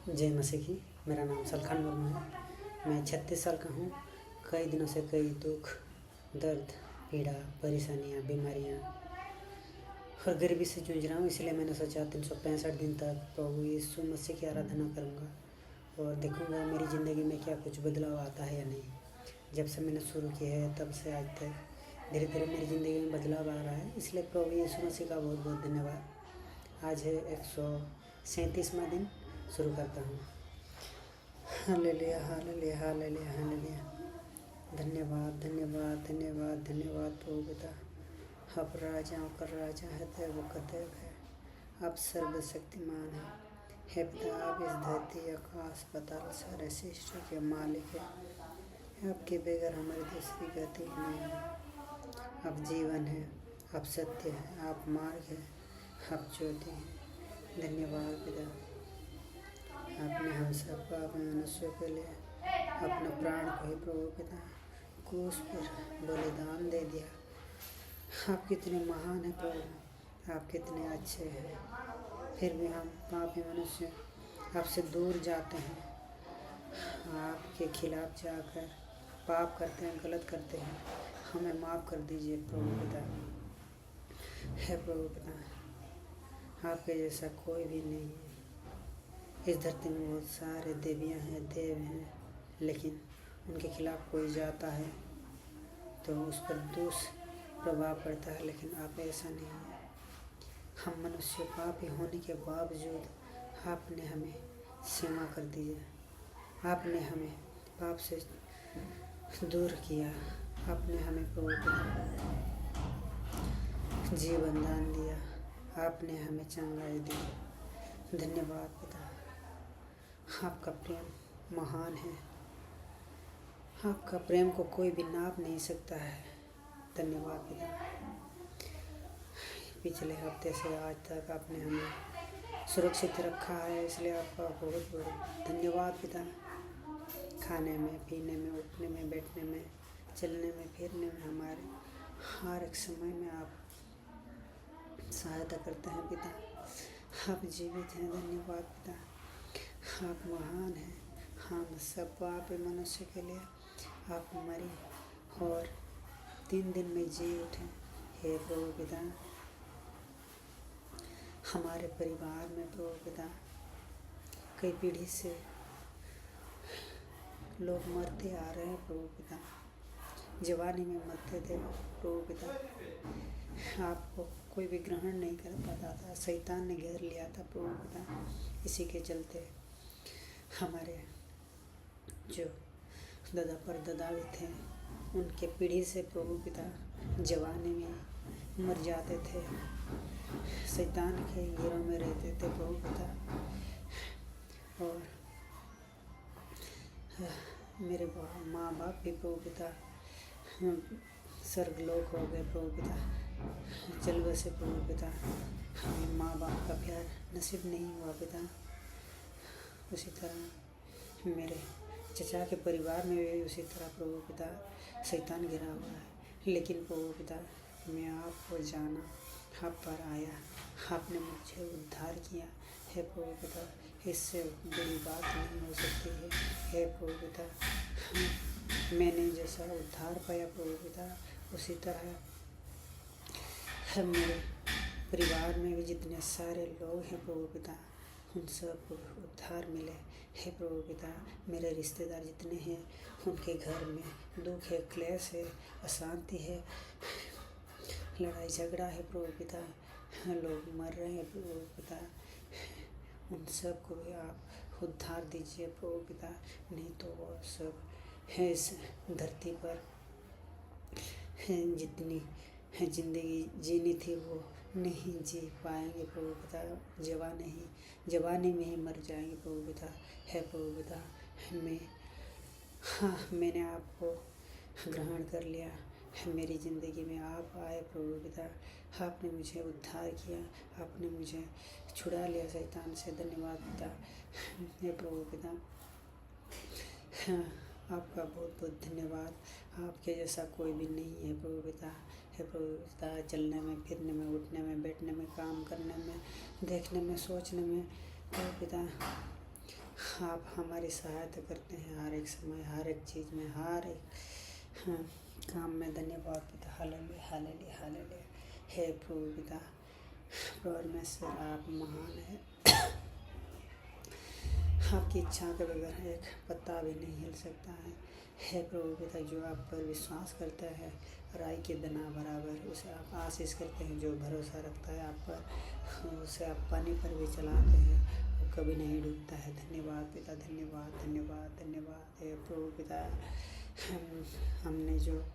जय मसीह की। मेरा नाम सलखान मुर्मू है। मैं 36 साल का हूँ। कई दिनों से कई दुख, दर्द, पीड़ा, परेशानियाँ, बीमारियाँ और गरीबी से जूझ रहा हूँ। इसलिए मैंने सोचा 365 दिन तक प्रभु यीशु मसीह की आराधना करूँगा और देखूँगा मेरी ज़िंदगी में क्या कुछ बदलाव आता है या नहीं। जब से मैंने शुरू किया है तब से आज तक धीरे धीरे मेरी ज़िंदगी में बदलाव आ रहा है। इसलिए प्रभु यीशु मसीह का बहुत बहुत धन्यवाद। आज है 137वां दिन। शुरू करता हूँ। Hallelujah hallelujah hallelujah hallelujah. धन्यवाद धन्यवाद धन्यवाद धन्यवाद प्रभु पिता। आप राजाओं का राजा है, देव का देव है, आप सर्वशक्तिमान हैं। हे पिता, आप इस धरती, आकाश, पाताल सारे सृष्टि के मालिक हैं। आपके बगैर हमारी दूसरी गति नहीं है। आप जीवन हैं, आप सत्य हैं, आप मार्ग हैं, आप ज्योति हैं। धन्यवाद पिता, आपने हम सब अपने मनुष्यों के लिए अपना प्राण को ही प्रभु पिता क्रूस पर बलिदान दे दिया। आप कितने महान हैं प्रभु, आप कितने अच्छे हैं। फिर भी हम पापी मनुष्य आपसे दूर जाते हैं, आपके खिलाफ जाकर पाप करते हैं, गलत करते हैं। हमें माफ़ कर दीजिए प्रभु पिता। है प्रभु पिता, आपके जैसा कोई भी नहीं है। इस धरती में बहुत सारे देवियाँ हैं, देव हैं, लेकिन उनके खिलाफ कोई जाता है तो उस पर दुष्प्रभाव पड़ता है, लेकिन आप ऐसा नहीं है। हम मनुष्य पापी होने के बावजूद आपने हमें क्षमा कर दिया। आपने हमें पाप से दूर किया। आपने हमें प्रभु जीवन दान दिया। आपने हमें चंगाई दी। धन्यवाद पिता, आपका प्रेम महान है। आपका प्रेम को कोई भी नाप नहीं सकता है। धन्यवाद पिता। पिछले हफ्ते से आज तक आपने हमें सुरक्षित रखा है, इसलिए आपका बहुत बहुत धन्यवाद पिता। खाने में, पीने में, उठने में, बैठने में, चलने में, फिरने में, हमारे हर एक समय में आप सहायता करते हैं पिता। आप जीवित हैं। धन्यवाद पिता, आप महान हैं। हम सब पापी मनुष्य के लिए आप मरे और 3 दिन में जी उठे। हे प्रभु पिता, हमारे परिवार में प्रभु पिता कई पीढ़ी से लोग मरते आ रहे हैं प्रभु पिता। जवानी में मरते थे प्रभु पिता। आपको कोई भी ग्रहण नहीं कर पाता था, शैतान ने घेर लिया था प्रभु पिता। इसी के चलते हमारे जो दादा परदादा भी थे, उनके पीढ़ी से प्रभु पिता जवानी में मर जाते थे, शैतान के घेरों में रहते थे प्रभु पिता। और मेरे माँ बाप भी प्रभु पिता स्वर्गलोक हो गए प्रभु पिता। चल बसे प्रभु पिता। हमें माँ बाप का प्यार नसीब नहीं हुआ पिता। उसी तरह मेरे चचा के परिवार में भी उसी तरह प्रभु पिता शैतान घिरा हुआ है। लेकिन प्रभु पिता, मैं आपको जाना, आप पर आया, आपने मुझे उद्धार किया। हे प्रभु पिता, इससे बड़ी बात नहीं हो सकती है। हे प्रभु पिता, मैंने जैसा उद्धार पाया प्रभु पिता, उसी तरह मेरे परिवार में भी जितने सारे लोग हैं प्रभु पिता, उन सबको उद्धार मिले। हे प्रभु पिता, मेरे रिश्तेदार जितने हैं उनके घर में दुख है, क्लेश है, अशांति है, लड़ाई झगड़ा है प्रभु पिता, लोग मर रहे हैं प्रभु पिता। उन सबको भी आप उद्धार दीजिए प्रभु पिता। नहीं तो वो सब है इस धरती पर जितनी ज़िंदगी जीनी थी वो नहीं जी पाएंगे प्रभु पिता। जवानी में ही मर जाएंगे प्रभु पिता। है प्रभु पिता, मैंने आपको ग्रहण कर लिया। मेरी ज़िंदगी में आप आए प्रभु पिता। आपने मुझे उद्धार किया, आपने मुझे छुड़ा लिया शैतान से। धन्यवाद पिता। हे प्रभु पिता, आपका बहुत बहुत धन्यवाद। आपके जैसा कोई भी नहीं है प्रभु पिता। हे प्रभु पिता, चलने में, फिरने में, उठने में, बैठने में, काम करने में, देखने में, सोचने में प्रभु पिता आप हमारी सहायता करते हैं हर एक समय, हर एक चीज़ में, हर एक हाँ, काम में। धन्यवाद पिता। Hallelujah hallelujah hallelujah. हे प्रभु पिता परमेश्वर, आप महान है। आपकी इच्छा के बगैर एक पत्ता भी नहीं हिल सकता है। हे प्रभु पिता, जो आप पर विश्वास करता है राई के दाना बराबर, उसे आप आशीष करते हैं। जो भरोसा रखता है आप पर, उसे आप पानी पर भी चलाते हैं, वो कभी नहीं डूबता है। धन्यवाद पिता, धन्यवाद धन्यवाद धन्यवाद। हे प्रभु पिता, हमने जो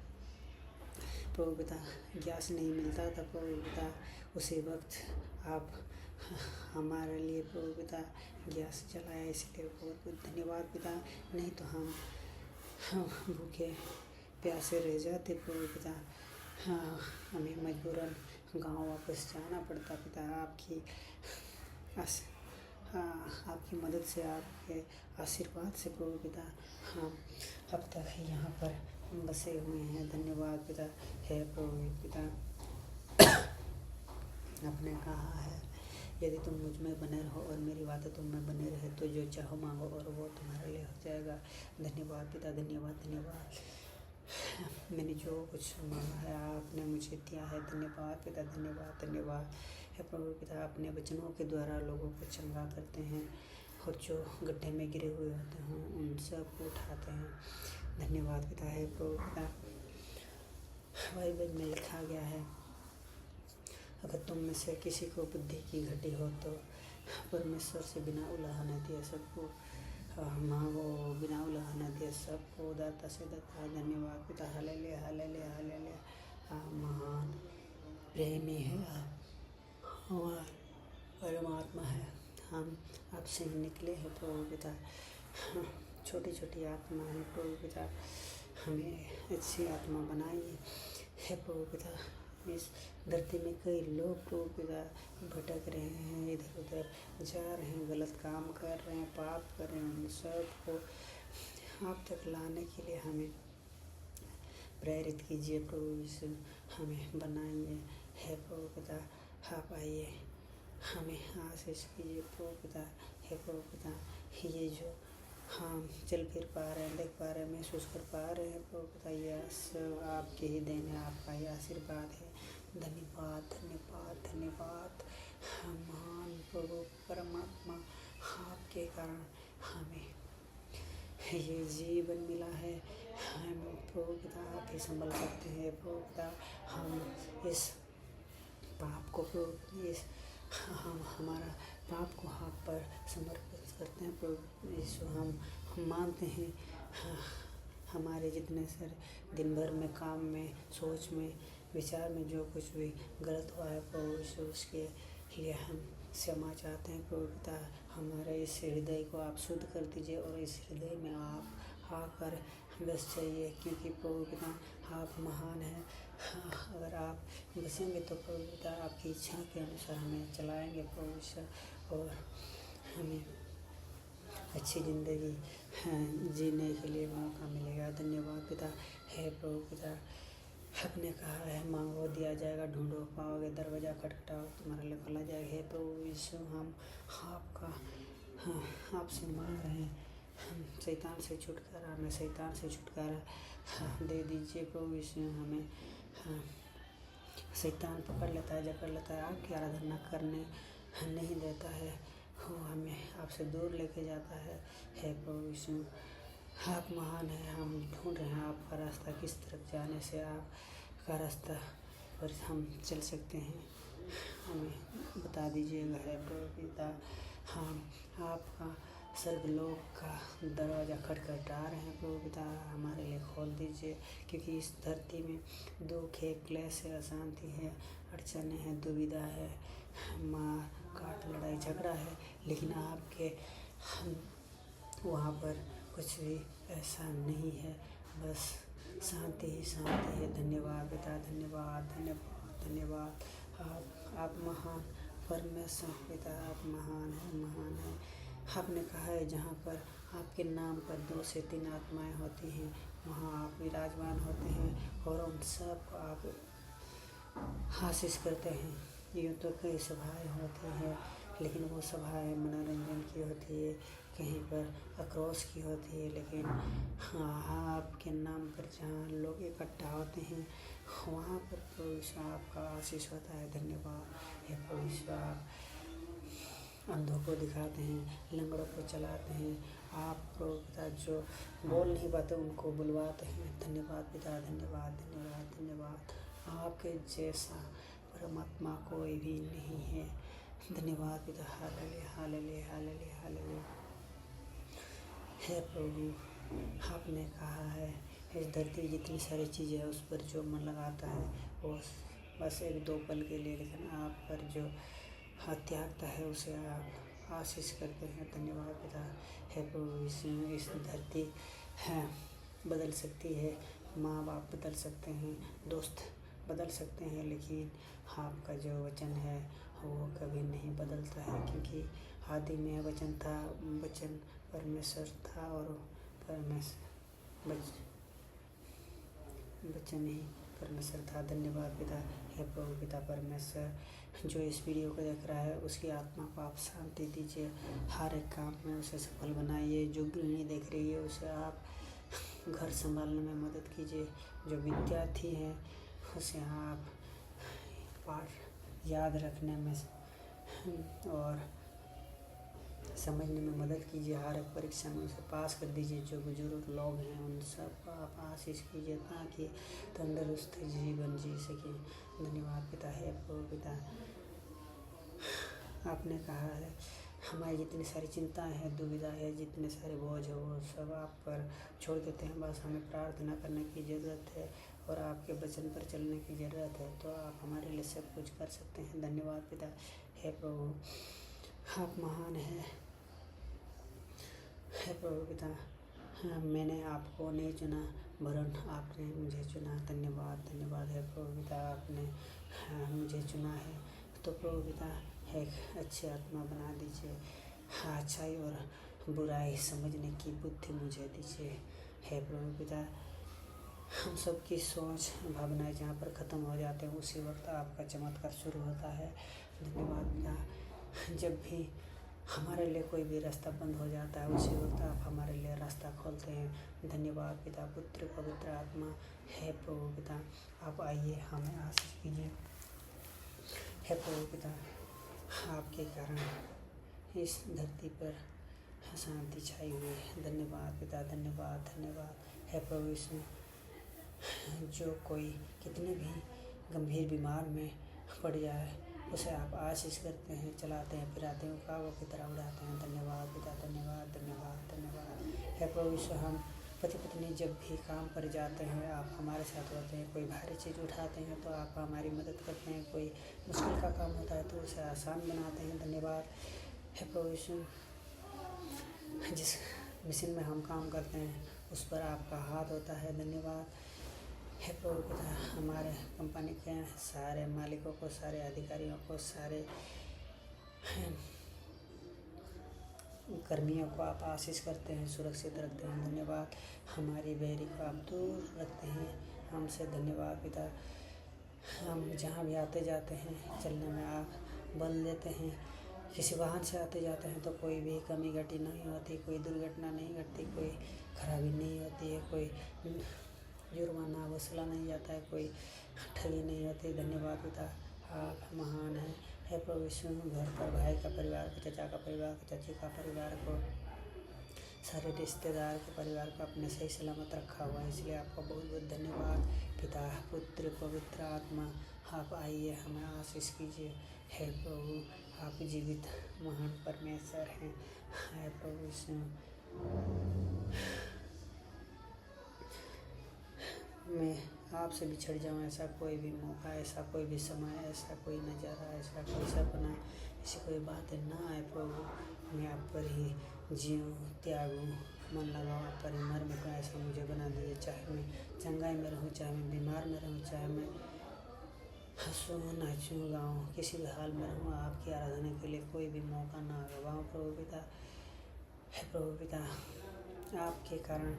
प्रभु पिता गैस नहीं मिलता था प्रभु पिता, उसी वक्त आप हमारे लिए प्रभु पिता गैस जलाया, इसलिए बहुत बहुत धन्यवाद पिता। नहीं तो हम भूखे प्यासे रह जाते प्रभु पिता। हाँ, हमें मजबूरन गांव वापस जाना पड़ता पिता। आपकी मदद से, आपके आशीर्वाद से प्रभु पिता हम अब तक यहाँ पर बसे हुए हैं। धन्यवाद पिता। हे प्रभु पिता, आपने कहा है यदि तुम मुझ में बने रहो और मेरी बातें तुम में बने रहे तो जो चाहो मांगो और वो तुम्हारे लिए हो जाएगा। धन्यवाद पिता, धन्यवाद धन्यवाद। मैंने जो कुछ मांगा है आपने मुझे दिया है। धन्यवाद पिता, धन्यवाद धन्यवाद। हे प्रभु पिता, अपने वचनों के द्वारा लोगों को चंगा करते हैं और जो गड्ढे में गिरे हुए होते हैं उन सब को उठाते हैं। धन्यवाद पिता। है प्रभु पिता, बाइबल में लिखा गया है, अगर तुम में से किसी को बुद्धि की घटी हो तो परमेश्वर से बिना उलाहना दिए सबको मांगो, बिना उलाहना दिए सबको दाता से दाता। धन्यवाद पिता। Hallelujah hallelujah hallelujah. आप महान प्रेमी है, आप हमारा परमात्मा है। हम आपसे निकले हैं प्रभु पिता। छोटी छोटी आत्मा है प्रभु पिता, हमें अच्छी आत्मा बनाइए है प्रभु पिता। इस धरती में कई लोग प्रभु पिता भटक रहे हैं, इधर उधर जा रहे हैं, गलत काम कर रहे हैं, पाप कर रहे हैं। उन सबको आप तक लाने के लिए हमें प्रेरित कीजिए प्रभु यीशु, हमें बनाइए है प्रभु पिता। आप आइए, हमें आशीष कीजिए प्रभु पिता। है प्रभु पिता, ये जो हम चल फिर पा रहे हैं, देख पा रहे हैं, महसूस कर पा रहे हैं प्रभु पिता, यह सब आपके ही देन है, आपका ही आशीर्वाद है। धन्यवाद धन्यवाद धन्यवाद। महान प्रभु परमात्मा, आपके कारण हमें ये जीवन मिला है। हम प्रभु पिता आप ही संभल सकते हैं प्रभु पिता। हम इस पाप को हम हमारा पाप को आप पर समर्पित करते हैं प्रभु यीशु। हम मानते हैं हमारे जितने सारे दिन भर में काम में, सोच में, विचार में जो कुछ भी गलत हुआ है प्रभु यीशु, उसके लिए हम क्षमा चाहते हैं प्रभु पिता। हमारे इस हृदय को आप शुद्ध कर दीजिए और इस हृदय में आप आकर बस जाइए, क्योंकि प्रभु पिता आप महान हैं। अगर आप बसेंगे तो प्रभु पिता आपकी इच्छा के अनुसार हमें चलाएंगे प्रभु यीशु, और हमें अच्छी ज़िंदगी जीने के लिए मौका मिलेगा। धन्यवाद पिता। है प्रभु पिता, आपने कहा है मांगो दिया जाएगा, ढूंढो पाओगे, दरवाज़ा खटखटाओ तुम्हारे लिए खोला जाएगा। हे प्रभु यीशु, हम आपका आपसे मांग रहे हैं, हम शैतान से छुटकारा, हमें शैतान से छुटकारा दे दीजिए प्रभु यीशु। हमें शैतान पकड़ लेता है, जकड़ लेता है, आपकी आराधना करने नहीं देता है, वो हमें आपसे दूर लेके जाता है। हे प्रभु यीशु, आप महान हैं। हम ढूंढ रहे हैं आपका रास्ता, किस तरफ जाने से आपका रास्ता पर हम चल सकते हैं, हमें बता दीजिएगा। है प्रभु पिता, हम आपका स्वर्गलोक का दरवाज़ा खटखटा रहे हैं प्रभु पिता, हमारे लिए खोल दीजिए, क्योंकि इस धरती में दुख है, क्लेश है, अशांति है, अड़चने हैं, दुविधा है, मार काट, लड़ाई झगड़ा है, लेकिन आपके वहाँ पर कुछ भी ऐसा नहीं है, बस शांति ही शांति है। धन्यवाद पिता, धन्यवाद धन्यवाद धन्यवाद। आप महान परमेश्वर पिता, आप महान हैं, महान हैं। आपने कहा है जहाँ पर आपके नाम पर 2 से 3 आत्माएं होती हैं वहाँ आप विराजमान होते हैं और उन सब को आप आशीष करते हैं। यूँ तो कई सभाएँ होती हैं, लेकिन वो सभाएँ मनोरंजन की होती है, कहीं पर आक्रोश की होती है, लेकिन हाँ, आपके नाम पर जहाँ लोग इकट्ठा होते हैं वहाँ पर प्रभु यीशु आपका आशीष होता है। धन्यवाद हे प्रभु यीशु। आप अंधों को दिखाते हैं, लंगड़ों को चलाते हैं, आप प्रभु पिता जो बोल नहीं पाते उनको बुलवाते हैं। धन्यवाद पिता, धन्यवाद धन्यवाद धन्यवाद। आपके जैसा परमात्मा कोई भी नहीं है। धन्यवाद पिता। Hallelujah hallelujah hallelujah hallelujah. हे प्रभु, आपने कहा है इस धरती की जितनी सारी चीज़ें हैं उस पर जो मन लगाता है वो बस 1-2 पल के लिए, लेकिन आप पर जो त्यागता है उसे आप आशीष करते हैं। धन्यवाद पिता। हे प्रभु, इस धरती है बदल सकती है, माँ बाप बदल सकते हैं, दोस्त बदल सकते हैं, लेकिन आपका जो वचन है वो कभी नहीं बदलता है, क्योंकि आदि में वचन था, वचन परमेश्वर था और वचन ही परमेश्वर था। धन्यवाद पिता। हे प्रभु पिता परमेश्वर, जो इस वीडियो को देख रहा है उसकी आत्मा को आप शांति दीजिए, हर एक काम में उसे सफल बनाइए। जो गृहिणी देख रही है उसे आप घर संभालने में मदद कीजिए। जो विद्यार्थी हैं उसे आप पाठ याद रखने में और समझने में मदद कीजिए। हर एक परीक्षा में उसे पास कर दीजिए। जो बुजुर्ग लोग हैं उन सबको आप आशीष कीजिए ताकि तंदुरुस्त जीवन जी सकें। धन्यवाद पिता। है प्रभु पिता, आपने कहा है हमारी जितनी सारी चिंताएं हैं, दुविधा है, जितने सारे बोझ है वो सब आप पर छोड़ देते हैं। बस हमें प्रार्थना करने की ज़रूरत है और आपके वचन पर चलने की ज़रूरत है, तो आप हमारे लिए सब कुछ कर सकते हैं। धन्यवाद पिता। हे प्रभु, आप महान हैं। हे प्रभु पिता, मैंने आपको नहीं चुना वरन आपने मुझे चुना। धन्यवाद धन्यवाद। है प्रभु पिता, आपने मुझे चुना है, तो प्रभु पिता एक अच्छी आत्मा बना दीजिए। अच्छाई और बुराई समझने की बुद्धि मुझे दीजिए। हे प्रभु पिता, हम सब की सोच भावनाएं जहाँ पर ख़त्म हो जाते हैं उसी वक्त आपका चमत्कार शुरू होता है। धन्यवाद पिता। जब भी हमारे लिए कोई भी रास्ता बंद हो जाता है उसी वक्त आप हमारे लिए रास्ता खोलते हैं। धन्यवाद पिता। पुत्र पवित्र आत्मा, हे प्रभु पिता, आप आइए हमें आशीष कीजिए। हे प्रभु पिता, आपके कारण इस धरती पर शांति छाई हुई है। धन्यवाद पिता, धन्यवाद धन्यवाद। हे प्रभु, इसमें जो कोई कितने भी गंभीर बीमार में पड़ जाए उसे आप आशीष करते हैं, चलाते हैं, फिराते हैं, कावों की तरह उड़ाते हैं। धन्यवाद पिता, धन्यवाद धन्यवाद धन्यवाद। हे प्रभु यीशु, हम पति पत्नी जब भी काम पर जाते हैं आप हमारे साथ होते हैं। कोई भारी चीज़ उठाते हैं तो आप हमारी मदद करते हैं। कोई मुश्किल का काम होता है तो उसे आसान बनाते हैं। धन्यवाद। हे प्रभु यीशु, जिस मिशन में हम काम करते हैं उस पर आपका हाथ होता है। धन्यवाद। हे प्रभु पिता, हमारे कंपनी के सारे मालिकों को, सारे अधिकारियों को, सारे कर्मियों को आप आशीष करते हैं, सुरक्षित रखते हैं। धन्यवाद। हमारी बैरी को आप दूर रखते हैं हमसे। धन्यवाद पिता। हम जहाँ भी आते जाते हैं चलने में आप बल देते हैं। किसी वाहन से आते जाते हैं तो कोई भी कमी घटी नहीं होती, कोई दुर्घटना नहीं घटती, कोई खराबी नहीं होती है, कोई जुर्माना वसूला नहीं जाता है, कोई ठगी नहीं होती। धन्यवाद पिता, आप महान हैं। हे प्रभु यीशु, घर पर भाई का परिवार को, चाचा का परिवार को, चाची का परिवार को, सारे रिश्तेदार के परिवार को अपने सही सलामत रखा हुआ है, इसलिए आपका बहुत बहुत धन्यवाद। पिता पुत्र पवित्र आत्मा, आप आइए हमें आशीष कीजिए। हे प्रभु, आप जीवित महान परमेश्वर हैं। हे प्रभु यीशु, मैं आपसे बिछड़ जाऊँ ऐसा कोई भी मौका, ऐसा कोई भी समय, ऐसा कोई नज़ारा, ऐसा कोई सपना, ऐसी कोई बातें ना आए प्रभु। मैं आप पर ही जीऊँ, त्यागूँ, मन लगाऊँ, आप पर ही मर मिटूँ, ऐसा मुझे बना दीजिए। चाहे मैं चंगाई में रहूँ, चाहे मैं बीमार में रहूँ, चाहे मैं हंसूँ नाचूँ गाऊँ, किसी भी हाल में रहूँ, आपकी आराधना के लिए कोई भी मौका ना गवाऊँ प्रभु पिता। हे प्रभु पिता, आपके कारण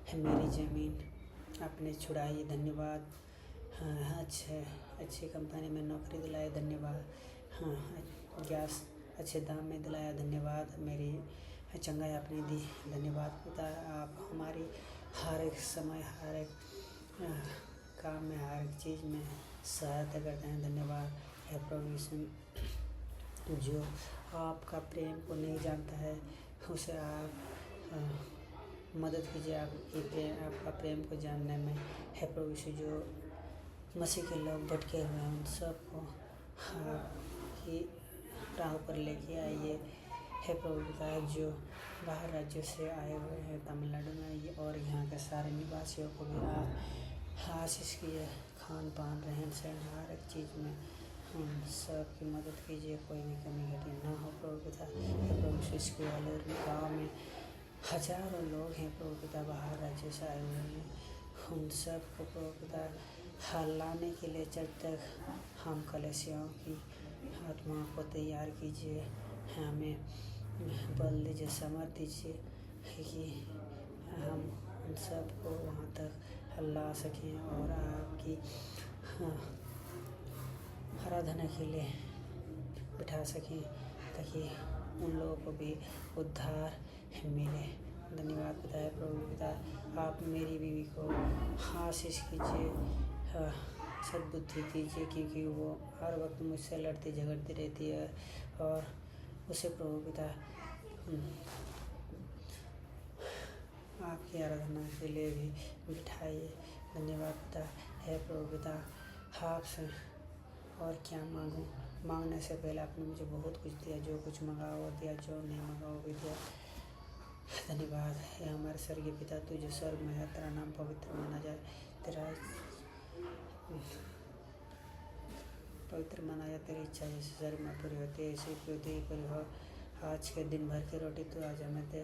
है मेरी ज़मीन आपने छुड़ाई। धन्यवाद। हाँ, अच्छी कंपनी में नौकरी दिलाई। धन्यवाद। हाँ, गैस अच्छे दाम में दिलाया, धन्यवाद। मेरी चंगाई आपने दी, धन्यवाद पिता। आप हमारी हर एक समय, हर एक काम में, हर एक चीज़ में सहायता करते हैं, धन्यवाद। हे प्रभु यीशु, जो आपका प्रेम को नहीं जानता है उसे आप मदद कीजिए आपका प्रेम को जानने में। हे प्रभु यीशु, जो मसीह के लोग भटके हुए हैं उन सबको आपकी राह पर लेके आइए। हे प्रभु पिता, जो बाहर राज्यों से आए हुए हैं तमिलनाडु में और यहाँ के सारे निवासियों को भी आप आशीष कीजिए, खान पान, रहन सहन, हर एक चीज़ में उन सब की मदद कीजिए, कोई भी कमी घटी ना हो प्रभु पिता। हे प्रभु यीशु, इसके वाले गाँव में हजारों लोग हैं प्रभु पिता, बाहर राज्य से आए हुए हैं, उन सब को प्रभु पिता लाने के लिए जब तक हम कलीसियाओं की आत्मा को तैयार कीजिए, हमें बल दीजिए, सामर्थ दीजिए कि हम उन सब को वहाँ तक ला सकें और आपकी आराधना के लिए बिठा सकें, ताकि उन लोगों को भी उद्धार मिले। धन्यवाद पिता। है प्रभु पिता, आप मेरी बीवी को आशीष कीजिए, सद्बुद्धि दीजिए, क्योंकि वो हर वक्त मुझसे लड़ती झगड़ती रहती है, और उसे प्रभु पिता आपकी आराधना के लिए भी बिठाइए। धन्यवाद पिता। है प्रभु पिता, आपसे और क्या मांगूं, मांगने से पहले आपने मुझे बहुत कुछ दिया, जो कुछ मंगाओ वो दिया, जो नहीं मंगाओ भी दिया। धन्यवाद है हमारे स्वर्गीय पिता, तू जो स्वर्ग में है, तेरा नाम पवित्र माना जाए, तेरा पवित्र माना जाए, तेरी इच्छा जैसे स्वर्ग में पूरी होती है ऐसी पृथ्वी पर हो। आज के दिन भर की रोटी तो आज हमें दे।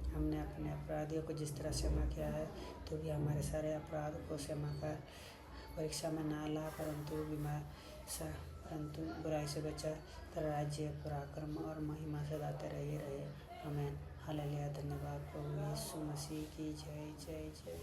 हमने अपने अपराधियों को जिस तरह क्षमा किया है, तो भी हमारे सारे अपराध को क्षमा कर, परीक्षा में ना ला, परंतु बुराई से बचा। तेरा राज्य, पराक्रम और महिमा सदा तेरा ही रहे, आमीन। हालेलुया। धन्यवाद प्रभु यीशु मसीह की जय जय जय।